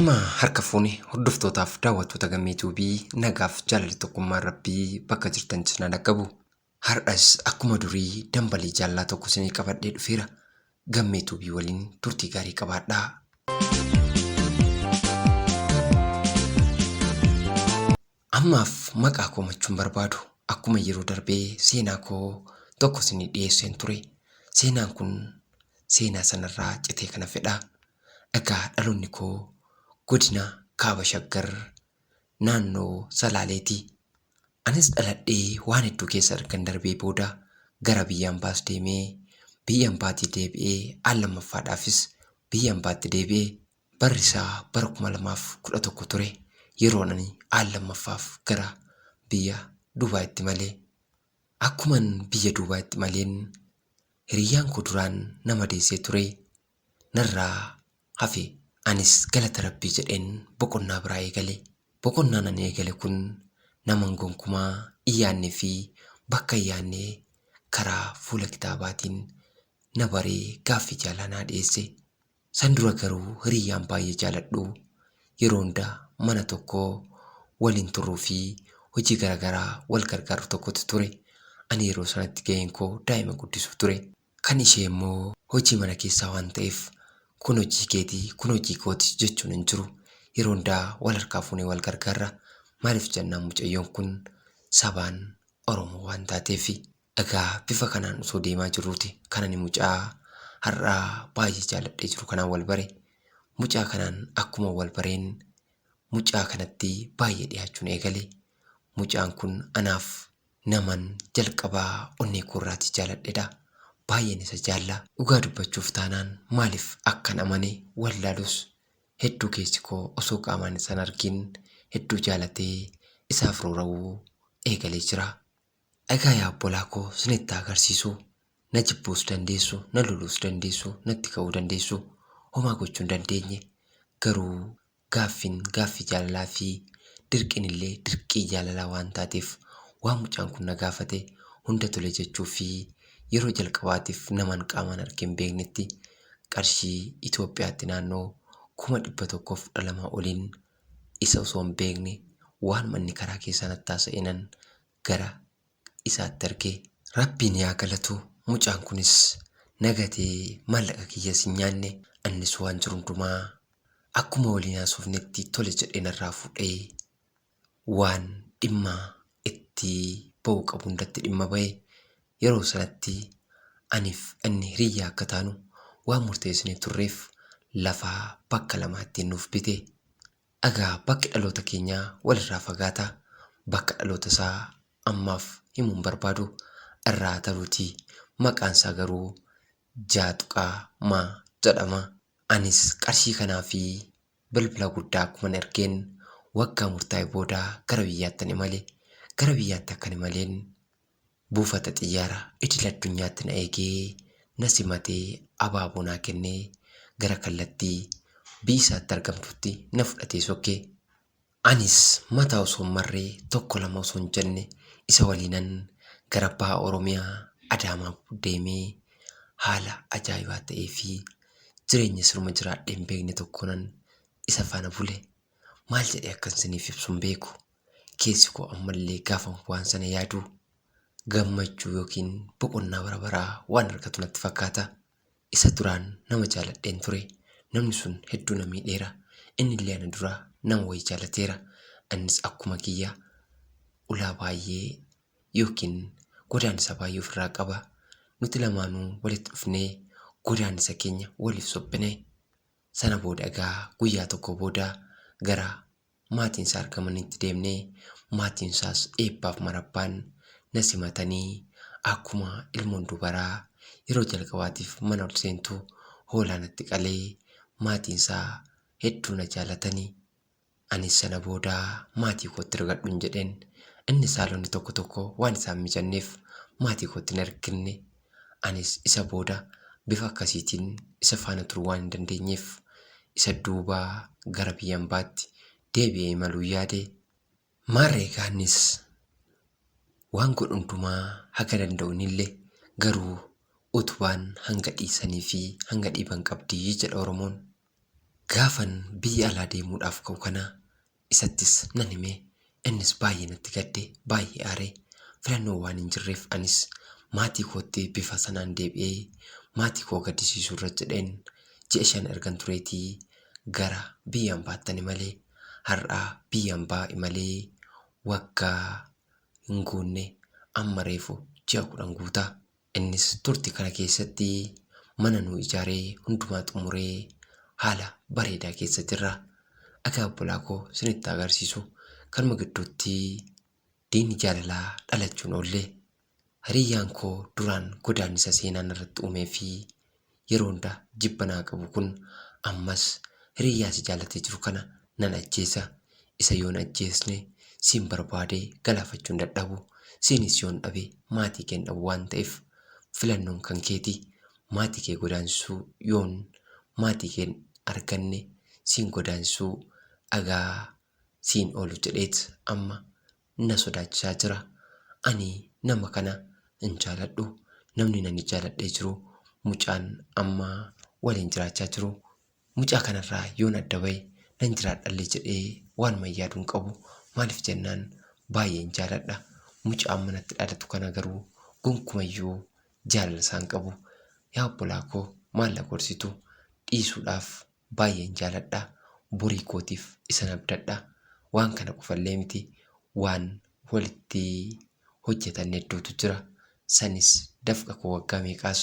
Harka fuuni hordoftootaaf daawwattoota gammeetuubii nagaaf jaalalli tokkummaan rabbii bakka jirtan cinaa dhaqqabu. Har'as akkuma durii dambalii jaallaa tokko isinii qabadhee dhufeera. Gammeetuubii waliin turtii gaarii qabaadhaa. Ammaaf maqaa koo machuun barbaadu akkuma yeroo darbee seenaa koo tokko isinii dhiyeesseen ture. Seenaan kun seenaa sanarraa citee kana fedha. Egaa dhaloonni koo godina kaaba shaggar naannoo Salaaleeti. Anis dhaladhee waan hedduu keessa argan darbee booda gara biyya ambaas deemee biyya ambaatii deebi'ee al lammaffaadhaafis biyya ambaatti deebi'ee barri isaa bara 2011 ture. Yeroon ani al lammaffaaf gara biyya Dubaayitti malee. Akkuman biyya Dubaayitti maleen hiriyyaan koo duraan nama deessee ture narraa hafe. Anis galata rabbii jedheen boqonnaa biraa eegale. Boqonnaan ani eegale kun naman gonkumaa iyyaannee fi bakka iyyaannee karaa fuula kitaabaatiin na baree gaaffii jaalanaa dhiyeesse. San dura garuu hiriyyaan baay'ee jaaladhu yeroo hundaa mana tokko waliin turruu fi hojii garaagaraa wal gargaaru tokkotu ture. Ani yeroo sanatti ga'een koo daa'ima guddisuuf ture. Kan ishee immoo hojii mana keessaa waan ta'eef kun hojii keetii kun hojii kooti jechuun hin jiru. Yeroo hundaa wal harkaa fuunee wal gargaarra. Maaliif jennaan mucayyoon kun sabaan Oromoo waan taateef. Egaa bifa kanaan osoo deemaa jirruuti kan ani mucaa har'aa baay'ee jaaladhee jiru kanaan wal bare. Mucaa kanaan akkuma wal bareen mucaa kanatti baay'ee dhiyaachuun eegale. Mucaan kun anaaf naman jalqabaa onnee koorraatti jaaladhedha. Baay'een isa jaallaa. Dhugaa dubbachuuf taanaan maaliif akkan amane wallaalus hedduu keessi koo osoo qaamaan isaan argin hedduu jaalatee isaaf roora'uu eegalee jira. Egaa yaa obbolaa koo isinitti agarsiisu na jibbuus dandeessu, na loluus dandeessu, natti ka'uu dandeessu, homaa gochuu hin dandeenye. Garuu gaaffii jaalalaa fi dirqinillee dirqii jaalalaa waan taateef waan mucaan kun na gaafate hunda tole jechuu fi yeroo jalqabaatiif naman qaamaan argee hin beeknetti qarshii Itoophiyaatti naannoo 112 oliin isa osoo hin beekne waan manni karaa keessaa natti haasa'eenan gara isaatti argee. Rabbiin yaa galatu mucaan kunis nagatee maallaqa kiyyaas hin nyaanne. Innis waan jiru hundumaa akkuma waliin haasofnetti tole jedhee narraa fuudhee waan dhimma itti ba'uu qabu hundatti dhimma ba'e. Yeroo sanatti aniif inni hiriyyaa akka taanu waan murteessinee turreef lafaa bakka lamaatti nuuf bite. Egaa bakki dhaloota keenyaa walirraa fagaataa. Bakka dhaloota isaa ammaaf himuun barbaadu irraa taruutii maqaan isaa garuu Jaaxuqaa maa jedhama. Anis qarshii kanaa fi bilbila guddaa akkuma argeen waggaa murtaa'e booda gara biyyaatti imale. Gara biyyaatti akkan imaleen buufata xiyyaara idil addunyaatti na eegee na simatee abaaboo naa kennee gara kallattii biyya isaatti argamtutti na fudhatee sokkee. Anis mataa osoo hin marree tokko lama osoo hin jenne isa waliinan gara baha Oromiyaa Adaamaa deemee haala ajaa'ibaa ta'ee fi jireenya sirma jiraadhee hin beekne tokkonan isa faana bule. Maal jedhee akkan isiniif ibsu hin beeku. Keessi koo ammallee gaafa waan sana yaadu gammachuu yookiin boqonnaa bara baraa waan argatu natti fakkaata. Isa duraan nama jaaladheen ture. Namni sun hedduu na miidheera. Innillee ana dura nama wayii jaalateera. Innis akkuma kiyya ulaa baay'ee yookiin godaannisa baay'ee ofirraa qaba. Nuti lamaanuu walitti dhufnee godaannisa keenya waliif sobbine. Sana booda egaa guyyaa tokko booda gara maatiin isaa argamanitti deemnee maatiin isaas eebbaaf marabbaan na simatanii akkuma ilmoon dubaraa yeroo jalqabaatiif mana ol seentu hoolaa natti qalee maatiin isaa hedduu na jaalatanii. Anis sana booda maatii kootti argadhu hin jedheen. Inni saalonni tokko tokko waan isaan mijanneef maatii kootti hin arginne. Anis isa booda bifa akkasiitiin isa faana turuu waan hin dandeenyeef isa duubaa gara biyya ambaatti deebi'ee imaluu yaade. Maarree gaannis waan godhu hundumaa haga danda'unillee garuu utubaan hanga dhiisanii fi hanga dhiiban qabdii jedha Oromoon. Gaafan biyya alaa deemuudhaaf ka'u kana isattis nan hime. Innis baay'ee natti gadde, baay'ee aaree. Filannoo waan hin jirreef anis maatii kootti bifa sanaan deebi'ee maatii koo gaddisiisuu irra jedheen ji'a 5 ergan tureetii gara biyya hambaatti malee har'aa biyya hambaa imalee waggaa hin guunne amma reefu ji'a 10 guutaa. Innis turtii kana keessatti mana nuu ijaaree hundumaa xumuree haala bareedaa keessa jirra. Dhagaa obbolaa koo isinitti agarsiisu kanuma gidduutti diinni jaalalaa dhalachuun oollee hiriyyaan koo duraan godaannisa seenaan irratti uumee fi yeroo hunda jibbanaa qabu kun ammas hiriyyaa si jaalatee jiru kana nan ajjeesa. Isa yoon ajjeesne siin barbaadee galaafachuun dadhabu, siinis yoon dhabe maatii keen dhabu waan ta'eef filannoon kan keeti. Maatii kee godaansuu yoon maatii keen arganne siin godaansuu dhagaa siin oolu jedheet amma na sodaachisaa jira. Ani nama kana hin jaaladhu. Namni nani jaaladhee jiru mucaan amma waliin jiraachaa jiru. Mucaa kanarraa yoon adda bahe nan jiraadhallee jedhee waan mayyaaduun qabu. Maaliif jennaan baay'een jaaladha. Mucaa amma natti dhaadatu kana garuu gonkumayyuu jaalala isaan qabu. Yaa obbolaa koo maal na gorsitu? Dhiisuudhaaf baay'een jaaladha. Burii kootiif isan abdadha. Waan kana qofallee miti waan walitti hojjetan hedduutu jira. Sanis dafqa koo waggaa meeqaas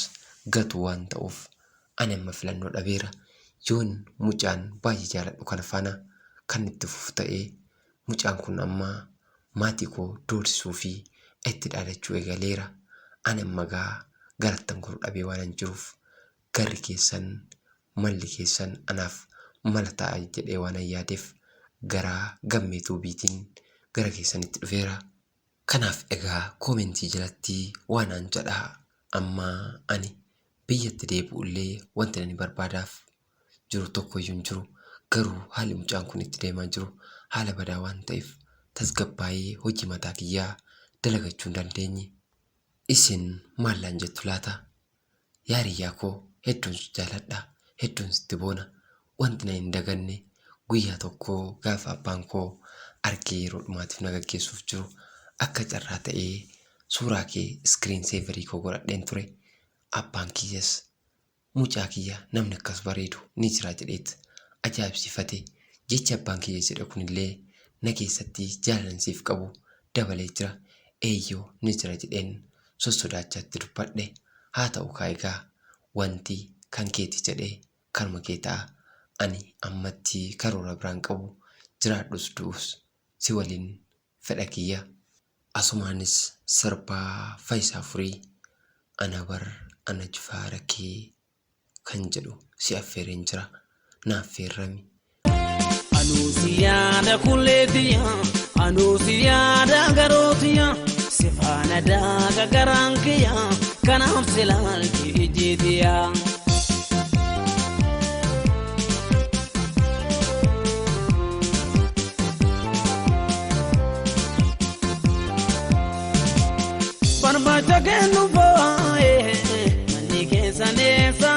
gatu waan ta'uuf ani amma filannoo dhabeera. Yoon mucaan baay'ee jaaladhu kana faana kan itti fufu ta'ee mucaan kun amma maatii koo doorsisuu fi itti dhaadachuu eegaleera. Ani amma garattan godhu dhabee waan jiruuf garri keessan malli keessan anaaf mala ta'a jedhee waan yaadeef gara gammeetuu biitiin gara keessanitti dhufeera. Kanaaf egaa koomentii jalatti waan an jedhaa amma ani biyyatti deebi'ullee wanti ani barbaadaaf jiru tokkoyyuu hin jiru. Garuu haalli mucaan kun itti deemaa jiru haala badaa waan ta'eef tasgabbaa'ee hojii mataa kiyyaa dalagachuu hin dandeenye. Isin maallaan jettu laata? Yaa hiriyaa koo hedduun si jaaladha, hedduun sitti boona. Wanti na hin daganne guyyaa tokko gaafa abbaan koo argee yeroo dhumaatiif na gaggeessuuf jiru akka carraa ta'ee suuraa kee iskiriin seeverii koo godhadheen ture. Abbaan kiyyas mucaa kiyya namni akkas bareedu ni jira jedheet ajaa'ibsiifate. Jechi abbaan kiyya jedhe kunillee na keessatti jaalallansiif qabu dabalee jira. Eeyyoo ni jira jedheen sossodaachaatti dubbadhe. Haa ta'u egaa wanti kan keeti jedhee kanuma kee ta'a. Ani ammatti karoora biraan qabu jiraadhus du'us si waliin fedha kiyya. Asumaanis sirbaa Faayisaa Furii ana bar ana jifaara kee kan jedhu si affeereen jira. Na affeerrami. Anusiyaada kulleetiya, anusiyaada garootiya, sifaana daaga garaankiya, kanaaf silaalchi ijjiitiya. Barbaacha kennu boo'ee manni keessa neessa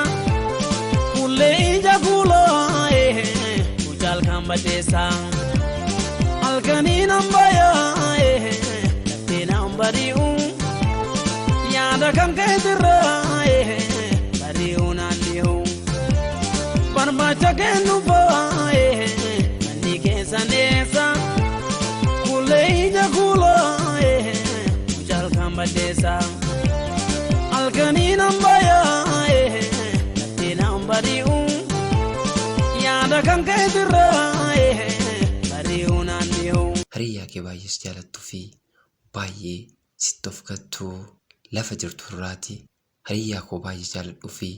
kullee ija kuuloo'ee mucaal kan bateessa halkanii nan bayaa'ee laftee nan bari'u yaada kan keetirraa'ee bari'u naan dhi'u. Barbaacha kennu boo'ee manni keessa neessa kullee ija kuuloo'ee Badesa alkani nambaya natti nambariu yaada kan keetirra bariu naanniu. Hiriyaa kee baay'ees jaalattuu fi baay'ee sitti of gattuu lafa jirtu irraati. Hiriyaa koo baay'ee jaaladhuu fi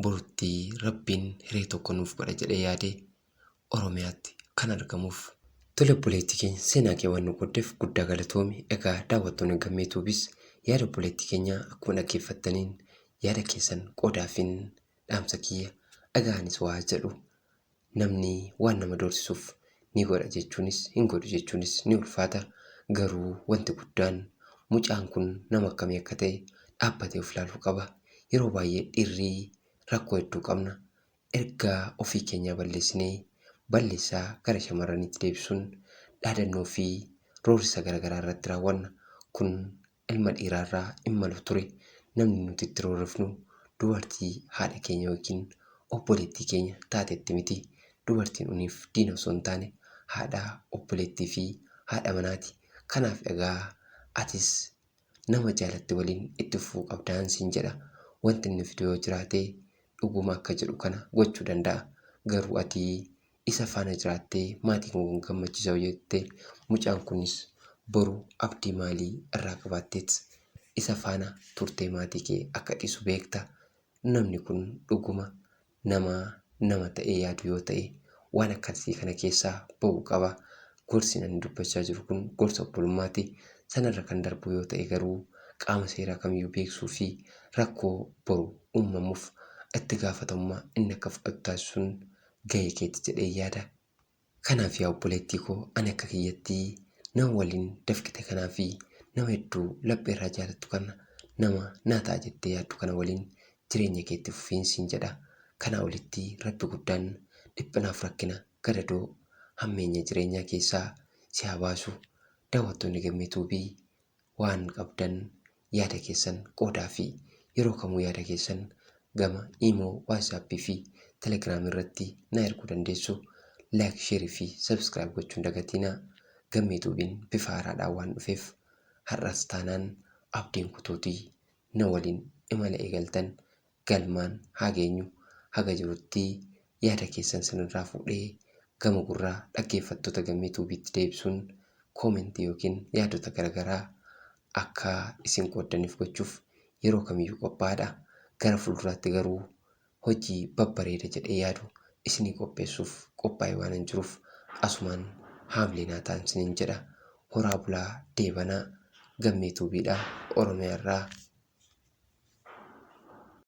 borutti rabbiin hiree tokko nuuf godha jedhee yaade Oromiyaatti kan argamuuf. Tole obboleettii keenya seenaa kee waan nu goddeef guddaa galatoomi. Egaa daawwattoonni gammeetuubis yaada obboleettii keenya akkuma dhaggeeffattaniin yaada keessan qoodaafin dhaamsa kiyya dhaga'anis waa jedhu namni waan nama doorsisuuf ni godha jechuunis hin godhu jechuunis ni ulfaata. Garuu wanti guddaan mucaan kun nama akkamii akka ta'e dhaabbatee of ilaaluu qaba. Yeroo baay'ee dhiirri rakkoo hedduu qabna. ergaa ofii keenyaa balleessaa gara shamarraniitti deebisuun dhaadannoo fi roorrisa garaagaraa irratti raawwanna. Kun ilma dhiiraarraa hin malu ture. Namni nuti itti roorrifnu dubartii haadha keenya yookiin obboleettii keenya taatetti miti. Dubartiin uniif diina osoo hin taane haadha, obboleettii fi haadha manaati. Kanaaf egaa atis nama jaalatte waliin itti fufuu qabdaan siin jedha. Wanti inni fide yoo jiraate dhuguma akka jedhu kana gochuu danda'a. Garuu ati isa faana jiraattee maatii kun gammachiisa yoo jette mucaan kunis boru abdii maalii irraa qabaatteet isa faana turtee maatii kee akka dhiisu beekta. Namni kun dhuguma nama ta'ee yaadu yoo ta'e waan akkasii kana keessaa ba'uu qaba. Gorsi ani dubbachaa jiru kun gorsa obbolummaati. Sanarra kan darbu yoo ta'e garuu qaama seeraa kamiyyuu beeksisuu fi rakkoo boru uumamuuf itti gaafatamummaa inni akka fudhatu taasisuun gahee keetti jedhee yaada. Kanaaf yaa obboleettii koo ani akka kiyyattii nama waliin dafqite kanaa fi nama hedduu lapheerraa jaalattu kana nama naa ta'a jettee yaaddu kana waliin jireenya keetti fufiinsiin jedha. Kanaa olitti Rabbi guddaan dhiphinaaf rakkina gadadoo hammeenya jireenyaa keessaa si haa baasu. Daawwattoonni Gammee Tuubii waan qabdan yaada keessan qoodaa fi yeroo kamuu yaada keessan gama iimoo, waatsaappii fi telegiraamii irratti na erguu dandeessu. Laayik, sheerii fi sabskiraayib gochuun dagatinaa. Gammee Tuubiin bifa haaraadhaan waan dhufeef har'as taanaan abdiin kutuutii na waliin imala eegaltan galmaan haa geenyu. Haga jirutti yaada keessan sanirraa fuudhee gama gurraa dhaggeeffattoota Gammee Tuubiitti deebisuun koomentii yookiin yaadota garaagaraa akka isin qooddaniif gochuuf yeroo kamiyyuu qophaa'aadha. Gara fuulduraatti garuu hojii babbareeda jedhee yaadu isinii qopheessuuf qophaa'ee waan hin jiruuf asumaan haamlee naa ta'an isiniin jedha. Horaa bulaa deebanaa. Gammee Tuubiidhaa Oromiyaa irraa.